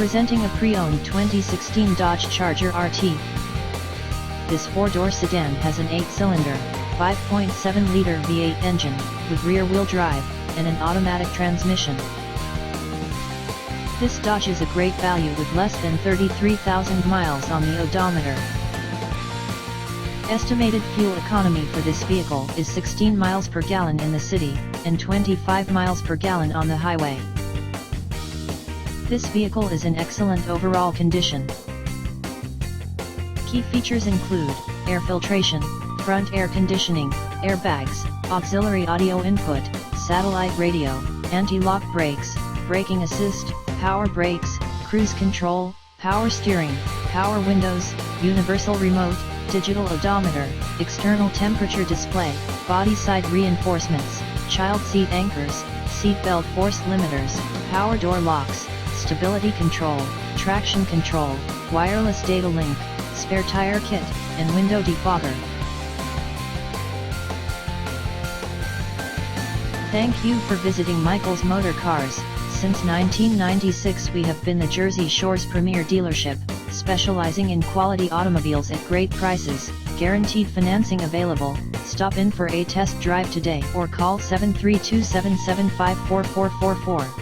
Presenting a pre-owned 2016 Dodge Charger RT. This four-door sedan has an 8-cylinder, 5.7-liter V8 engine, with rear-wheel drive, and an automatic transmission. This Dodge is a great value with less than 33,000 miles on the odometer. Estimated fuel economy for this vehicle is 16 miles per gallon in the city, and 25 miles per gallon on the highway. This vehicle is in excellent overall condition. Key features include air filtration, front air conditioning, airbags, auxiliary audio input, satellite radio, anti-lock brakes, braking assist, power brakes, cruise control, power steering, power windows, universal remote, digital odometer, external temperature display, body side reinforcements, child seat anchors, seat belt force limiters, power door locks, stability control, traction control, wireless data link, spare tire kit, and window defogger. Thank you for visiting Michael's Motorcars. Since 1996 we have been the Jersey Shore's premier dealership, specializing in quality automobiles at great prices, guaranteed financing available. Stop in for a test drive today or call 732-775-4444.